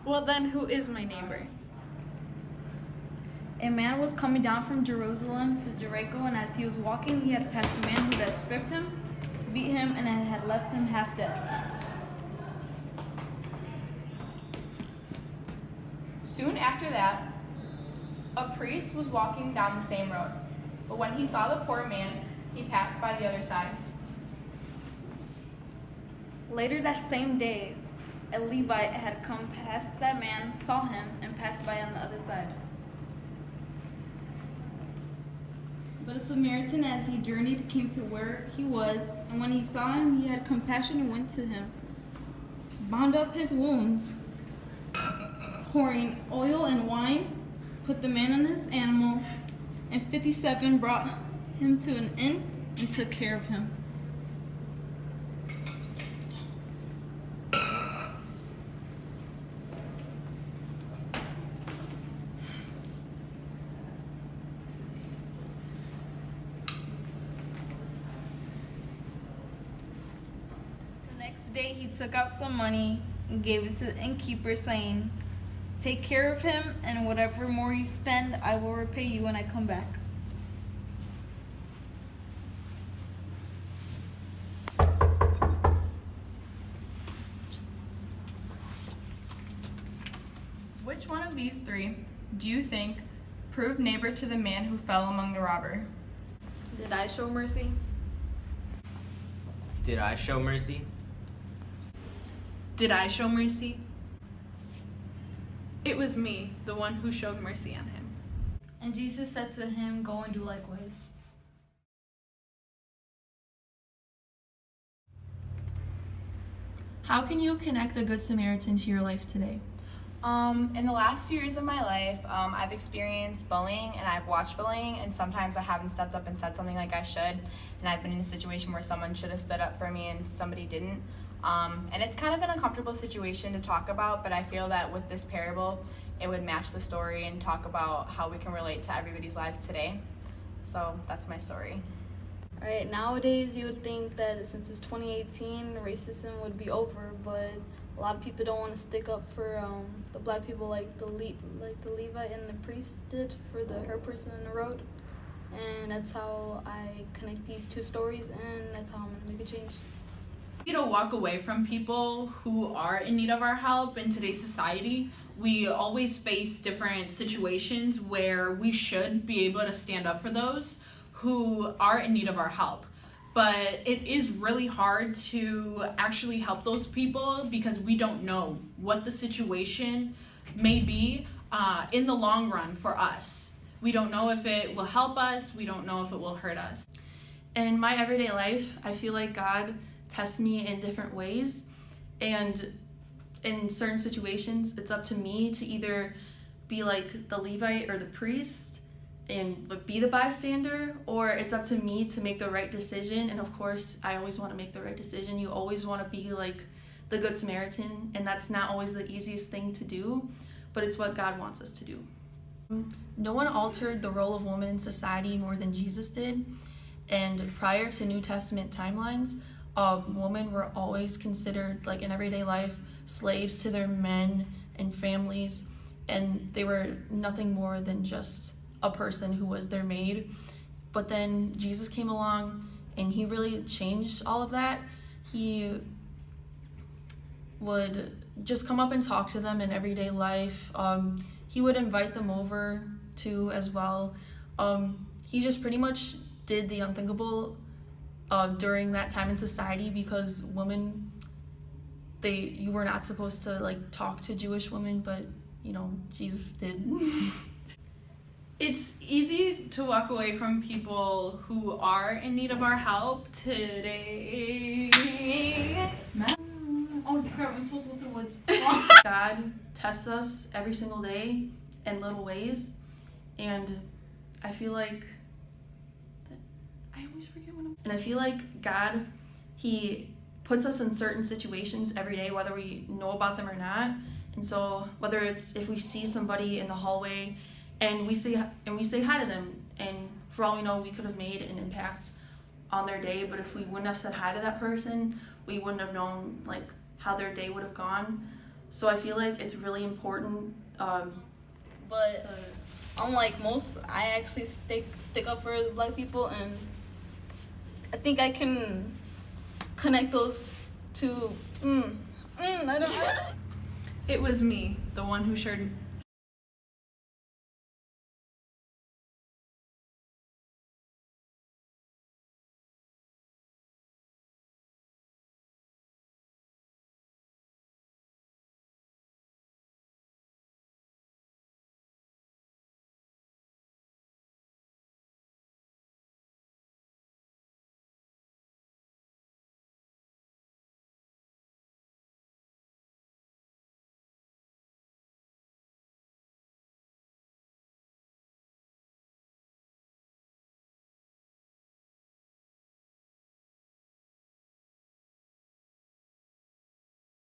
Well, then, who is my neighbor? A man was coming down from Jerusalem to Jericho, and as he was walking, he had passed a man who had stripped him, beat him, and had left him half dead. Soon after that, a priest was walking down the same road, but when he saw the poor man, he passed by the other side. Later that same day, a Levite had come past that man, saw him, and passed by on the other side. But a Samaritan, as he journeyed, came to where he was, and when he saw him, he had compassion and went to him, bound up his wounds, pouring oil and wine, put the man on his animal, and 57 brought him to an inn and took care of him. The next day he took out some money and gave it to the innkeeper, saying, "Take care of him, and whatever more you spend, I will repay you when I come back." Which one of these three do you think proved neighbor to the man who fell among the robber? Did I show mercy? Did I show mercy? Did I show mercy? It was me, the one who showed mercy on him. And Jesus said to him, "Go and do likewise." How can you connect the Good Samaritan to your life today? In the last few years of my life, I've experienced bullying and I've watched bullying, and sometimes I haven't stepped up and said something like I should, and I've been in a situation where someone should have stood up for me and somebody didn't. And it's kind of an uncomfortable situation to talk about, but I feel that with this parable, it would match the story and talk about how we can relate to everybody's lives today. So that's my story. All right, nowadays you would think that since it's 2018, racism would be over, but a lot of people don't want to stick up for the black people, like the Levite and the priest did for the her person in the road. And that's how I connect these two stories, and that's how I'm gonna make a change. To walk away from people who are in need of our help in today's society. We always face different situations where we should be able to stand up for those who are in need of our help. But it is really hard to actually help those people because we don't know what the situation may be in the long run for us. We don't know if it will help us. We don't know if it will hurt us. In my everyday life, I feel like God tests me in different ways, and in certain situations, it's up to me to either be like the Levite or the priest and be the bystander, or it's up to me to make the right decision. And of course, I always want to make the right decision. You always want to be like the Good Samaritan, and that's not always the easiest thing to do, but it's what God wants us to do. No one altered the role of women in society more than Jesus did. And prior to New Testament timelines, women were always considered, like in everyday life, slaves to their men and families, and they were nothing more than just a person who was their maid. But then Jesus came along and he really changed all of that. He would just come up and talk to them in everyday life. He would invite them over too as well. He just pretty much did the unthinkable during that time in society, because women, you were not supposed to like talk to Jewish women, but Jesus did. It's easy to walk away from people who are in need of our help today. Oh crap, I'm supposed to go to the woods. God tests us every single day in little ways, and I feel like I always forget what I'm. And I feel like God, He puts us in certain situations every day, whether we know about them or not. And so whether it's if we see somebody in the hallway and we say hi to them, and for all we know, we could have made an impact on their day. But if we wouldn't have said hi to that person, we wouldn't have known like how their day would have gone. So I feel like it's really important But unlike most, I actually stick up for Black people, and I think I can connect those two. I don't. It was me, the one who